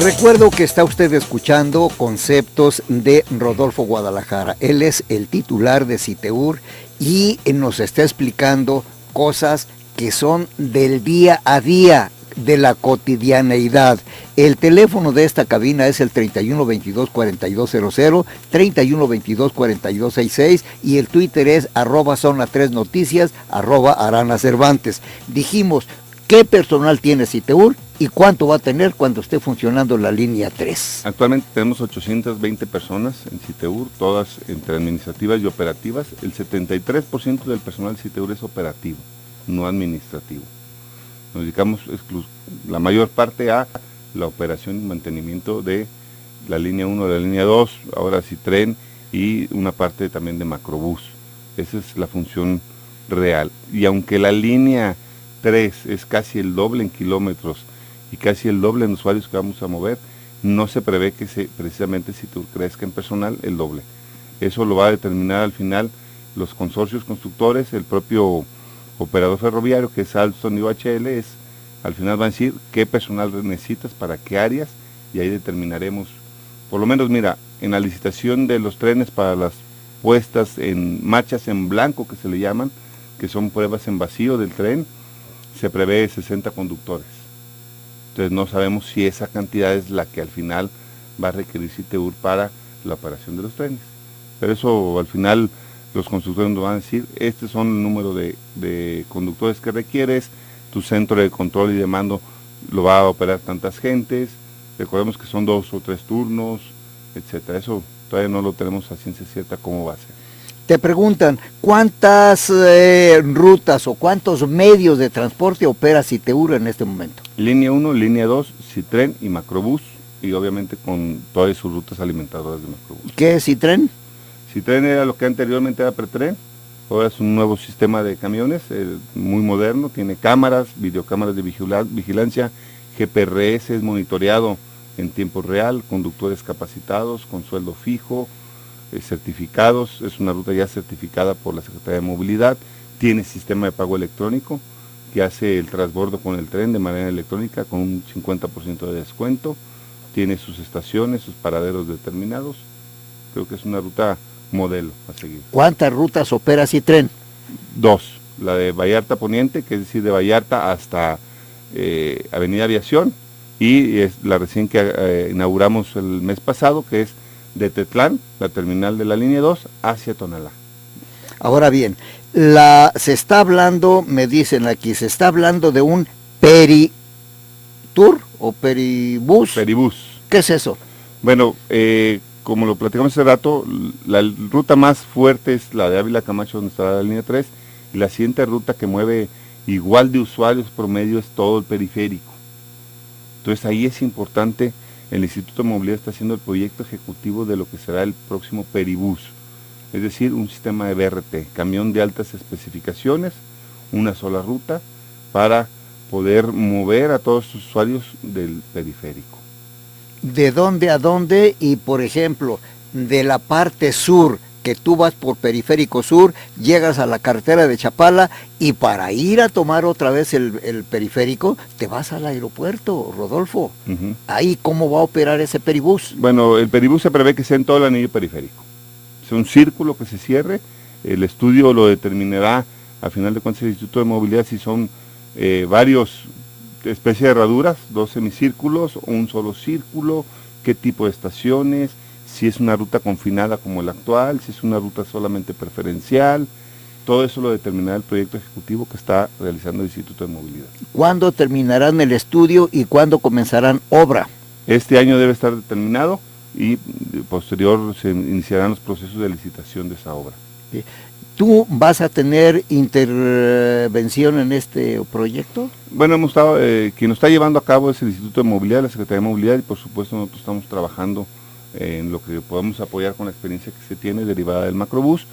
Le recuerdo que está usted escuchando Conceptos de Rodolfo Guadalajara. Él es el titular de CITEUR y nos está explicando cosas que son del día a día, de la cotidianeidad. El teléfono de esta cabina es el 3122-4200, 3122-4266 y el Twitter es @zona3noticias, @Arana Cervantes. Dijimos, ¿qué personal tiene CITEUR y cuánto va a tener cuando esté funcionando la línea 3? Actualmente tenemos 820 personas en CITEUR, todas entre administrativas y operativas. El 73% del personal de CITEUR es operativo, no administrativo. Nos dedicamos la mayor parte a la operación y mantenimiento de la línea 1, de la línea 2, ahora Citren y una parte también de Macrobús. Esa es la función real. Y aunque la línea 3 es casi el doble en kilómetros y casi el doble en usuarios que vamos a mover, no se prevé que precisamente CITEUR crezca en personal el doble. Eso lo va a determinar al final los consorcios constructores, el propio operador ferroviario, que es Alstom y OHL, al final van a decir qué personal necesitas para qué áreas, y ahí determinaremos, por lo menos mira, en la licitación de los trenes para las puestas en marchas en blanco, que se le llaman, que son pruebas en vacío del tren, se prevé 60 conductores. Entonces no sabemos si esa cantidad es la que al final va a requerir CITEUR para la operación de los trenes. Pero eso al final los constructores nos van a decir, estos son el número de conductores que requieres, tu centro de control y de mando lo va a operar tantas gentes, recordemos que son 2 o 3 turnos, etcétera. Eso todavía no lo tenemos a ciencia cierta cómo va a ser. Te preguntan, ¿cuántas rutas o cuántos medios de transporte opera CITEUR en este momento? Línea 1, línea 2, Citren y Macrobús, y obviamente con todas sus rutas alimentadoras de Macrobús. ¿Qué es Citren? Citren era lo que anteriormente era Pretren, ahora es un nuevo sistema de camiones, muy moderno, tiene cámaras, videocámaras de vigilancia, GPRS, es monitoreado en tiempo real, conductores capacitados, con sueldo fijo, certificados, es una ruta ya certificada por la Secretaría de Movilidad, tiene sistema de pago electrónico, que hace el transbordo con el tren de manera electrónica con un 50% de descuento, tiene sus estaciones, sus paraderos determinados, creo que es una ruta modelo a seguir. ¿Cuántas rutas opera Citren? 2, la de Vallarta Poniente, que es decir, de Vallarta hasta Avenida Aviación, y es la recién que inauguramos el mes pasado, que es de Tetlán, la terminal de la línea 2, hacia Tonalá. Ahora bien, se está hablando, me dicen aquí, se está hablando de un peritour o peribús. Peribús. ¿Qué es eso? Bueno, como lo platicamos hace rato, la ruta más fuerte es la de Ávila Camacho, donde está la línea 3, y la siguiente ruta que mueve igual de usuarios promedio es todo el periférico. Entonces ahí es importante, el Instituto de Movilidad está haciendo el proyecto ejecutivo de lo que será el próximo peribús, es decir, un sistema de BRT, camión de altas especificaciones, una sola ruta, para poder mover a todos los usuarios del periférico. ¿De dónde a dónde? Y por ejemplo, de la parte sur, que tú vas por Periférico Sur, llegas a la carretera de Chapala y para ir a tomar otra vez el periférico, te vas al aeropuerto, Rodolfo. Ahí, ¿cómo va a operar ese peribús? Bueno, el peribús se prevé que sea en todo el anillo periférico. Es un círculo que se cierre, el estudio lo determinará, a final de cuentas el Instituto de Movilidad, si son varios especies de herraduras, 2 semicírculos, un solo círculo, qué tipo de estaciones, si es una ruta confinada como la actual, si es una ruta solamente preferencial, todo eso lo determinará el proyecto ejecutivo que está realizando el Instituto de Movilidad. ¿Cuándo terminarán el estudio y cuándo comenzarán obra? Este año debe estar determinado y posterior se iniciarán los procesos de licitación de esa obra. ¿Tú vas a tener intervención en este proyecto? Bueno, hemos estado, quien lo está llevando a cabo es el Instituto de Movilidad, la Secretaría de Movilidad, y por supuesto nosotros estamos trabajando en lo que podemos apoyar con la experiencia que se tiene derivada del Macrobús.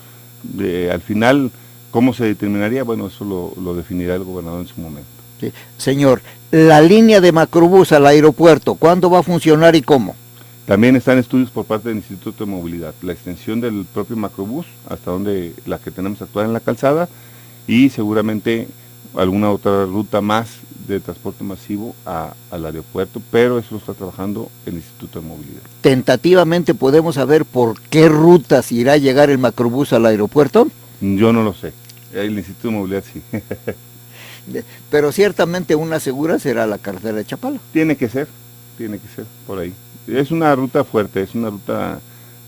Al final, ¿cómo se determinaría? Bueno, eso lo definirá el gobernador en su momento. Sí. Señor, la línea de Macrobús al aeropuerto, ¿cuándo va a funcionar y cómo? También están estudios por parte del Instituto de Movilidad, la extensión del propio Macrobús, hasta donde la que tenemos actual en la calzada, y seguramente alguna otra ruta más de transporte masivo al aeropuerto, pero eso lo está trabajando el Instituto de Movilidad. Tentativamente podemos saber por qué rutas irá a llegar el macrobús al aeropuerto. Yo no lo sé, el Instituto de Movilidad sí. Pero ciertamente una segura será la carretera de Chapala. Tiene que ser por ahí. Es una ruta fuerte, es una ruta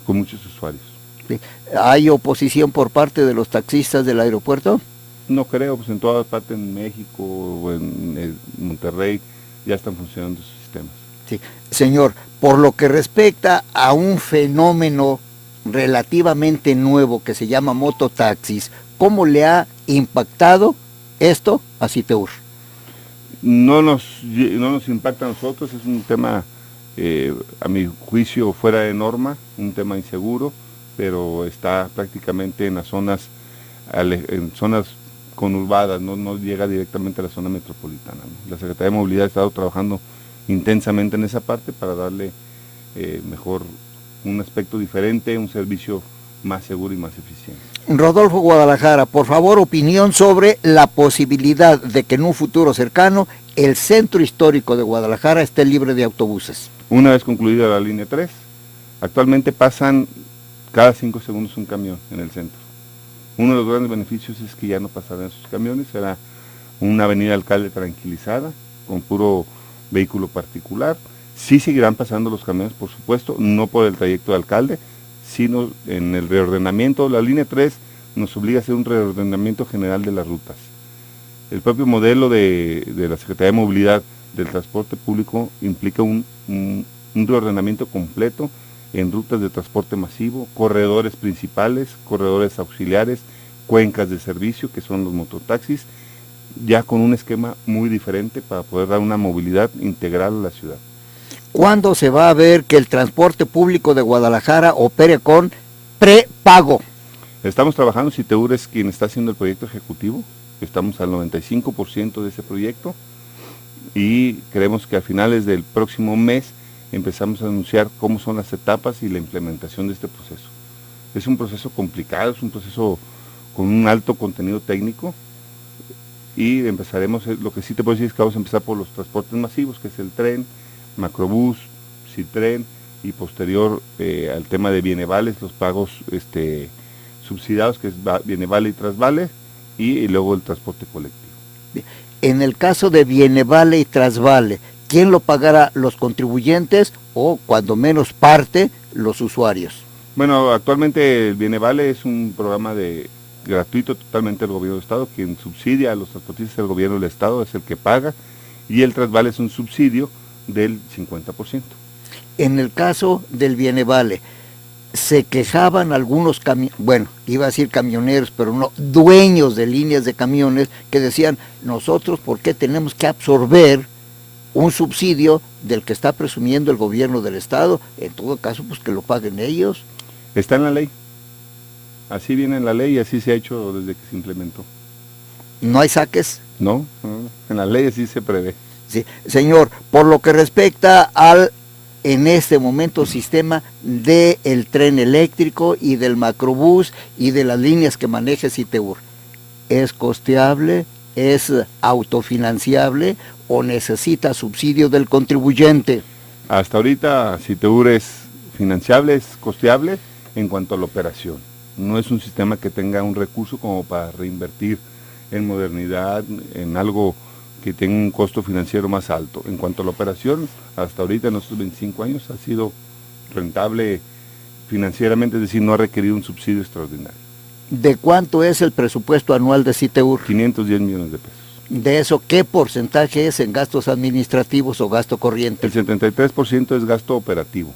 con muchos usuarios. Sí. ¿Hay oposición por parte de los taxistas del aeropuerto? No creo, pues en todas partes, en México o en Monterrey, ya están funcionando sus sistemas. Sí. Señor, por lo que respecta a un fenómeno relativamente nuevo que se llama mototaxis, ¿cómo le ha impactado esto a Citeur? No nos impacta a nosotros, es un tema, a mi juicio, fuera de norma, un tema inseguro, pero está prácticamente en las zonas conurbadas, no llega directamente a la zona metropolitana, ¿no? La Secretaría de Movilidad ha estado trabajando intensamente en esa parte para darle mejor un aspecto diferente, un servicio más seguro y más eficiente. Rodolfo Guadalajara, por favor, opinión sobre la posibilidad de que en un futuro cercano el centro histórico de Guadalajara esté libre de autobuses. Una vez concluida la línea 3, actualmente pasan cada 5 segundos un camión en el centro. Uno de los grandes beneficios es que ya no pasarán esos camiones, será una avenida Alcalde tranquilizada, con puro vehículo particular. Sí seguirán pasando los camiones, por supuesto, no por el trayecto de Alcalde, sino en el reordenamiento. La línea 3 nos obliga a hacer un reordenamiento general de las rutas. El propio modelo de la Secretaría de Movilidad del transporte público implica un reordenamiento completo en rutas de transporte masivo, corredores principales, corredores auxiliares, cuencas de servicio, que son los mototaxis, ya con un esquema muy diferente para poder dar una movilidad integral a la ciudad. ¿Cuándo se va a ver que el transporte público de Guadalajara opere con prepago? Estamos trabajando, Citeur es quien está haciendo el proyecto ejecutivo, estamos al 95% de ese proyecto y creemos que a finales del próximo mes empezamos a anunciar cómo son las etapas y la implementación de este proceso. Es un proceso complicado, es un proceso con un alto contenido técnico y empezaremos, lo que sí te puedo decir es que vamos a empezar por los transportes masivos, que es el tren, macrobús, Citren y posterior al tema de bienevales, los pagos subsidiados, que es bienevale y trasvale, y luego el transporte colectivo. En el caso de bienevale y trasvale, ¿quién lo pagará? ¿Los contribuyentes o, cuando menos parte, los usuarios? Bueno, actualmente el bienevale es un programa gratuito totalmente del gobierno del estado, quien subsidia a los transportistas del gobierno del estado es el que paga, y el trasvale es un subsidio del 50%. En el caso del bienevale, se quejaban algunos iba a decir camioneros, pero no, dueños de líneas de camiones, que decían, nosotros, ¿por qué tenemos que absorber un subsidio del que está presumiendo el gobierno del estado? En todo caso, pues que lo paguen ellos. Está en la ley, así viene en la ley y así se ha hecho desde que se implementó. ¿No hay saques? No, en la ley así se prevé. Sí. Señor, por lo que respecta al, en este momento, sistema del tren eléctrico y del macrobús y de las líneas que maneja Citeur, ¿es costeable, es autofinanciable o necesita subsidio del contribuyente? Hasta ahorita Citeur es financiable, es costeable en cuanto a la operación. No es un sistema que tenga un recurso como para reinvertir en modernidad, en algo que tenga un costo financiero más alto. En cuanto a la operación, hasta ahorita en estos 25 años ha sido rentable financieramente, es decir, no ha requerido un subsidio extraordinario. ¿De cuánto es el presupuesto anual de Citeur? 510 millones de pesos. De eso, ¿qué porcentaje es en gastos administrativos o gasto corriente? El 73% es gasto operativo,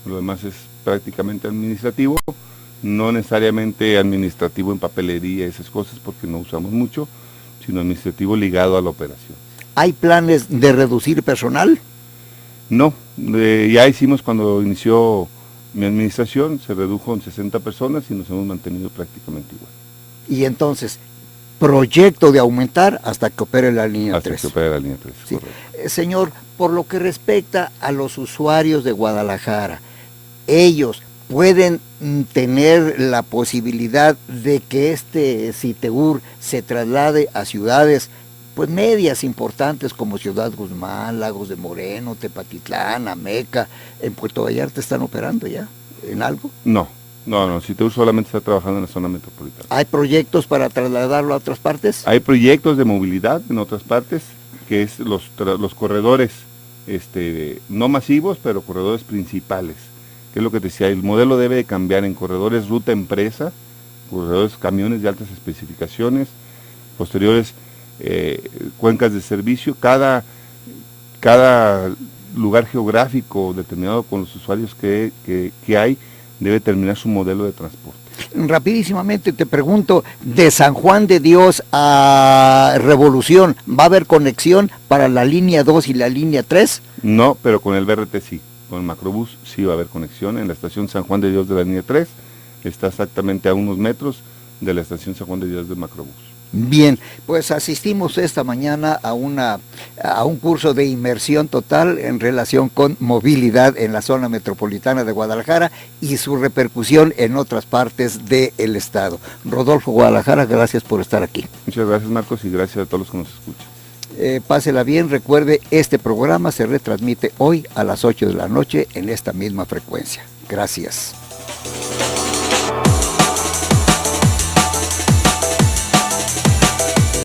lo demás es prácticamente administrativo, no necesariamente administrativo en papelería y esas cosas porque no usamos mucho, sino administrativo ligado a la operación. ¿Hay planes de reducir personal? No, ya hicimos cuando inició mi administración, se redujo en 60 personas y nos hemos mantenido prácticamente igual. Y entonces, proyecto de aumentar hasta que opere la línea 3. Hasta que opere la línea 3, sí. Correcto. Señor, por lo que respecta a los usuarios de Guadalajara, ellos pueden tener la posibilidad de que este Citeur se traslade a ciudades pues medias importantes como Ciudad Guzmán, Lagos de Moreno, Tepatitlán, Ameca, en Puerto Vallarta están operando ya en algo? No, CITEUR solamente está trabajando en la zona metropolitana. ¿Hay proyectos para trasladarlo a otras partes? Hay proyectos de movilidad en otras partes, que es los corredores no masivos, pero corredores principales, que es lo que te decía, el modelo debe de cambiar en corredores ruta empresa, corredores camiones de altas especificaciones, posteriores cuencas de servicio, cada lugar geográfico determinado con los usuarios que hay, debe terminar su modelo de transporte. Rapidísimamente te pregunto, de San Juan de Dios a Revolución, ¿va a haber conexión para la línea 2 y la línea 3? No, pero con el BRT sí, con el Macrobús sí va a haber conexión. En la estación San Juan de Dios de la línea 3 está exactamente a unos metros de la estación San Juan de Dios del Macrobús. Bien, pues asistimos esta mañana a un curso de inmersión total en relación con movilidad en la zona metropolitana de Guadalajara y su repercusión en otras partes del estado. Rodolfo Guadalajara, gracias por estar aquí. Muchas gracias, Marcos, y gracias a todos los que nos escuchan. Pásela bien, recuerde, este programa se retransmite hoy a las 8 de la noche en esta misma frecuencia. Gracias.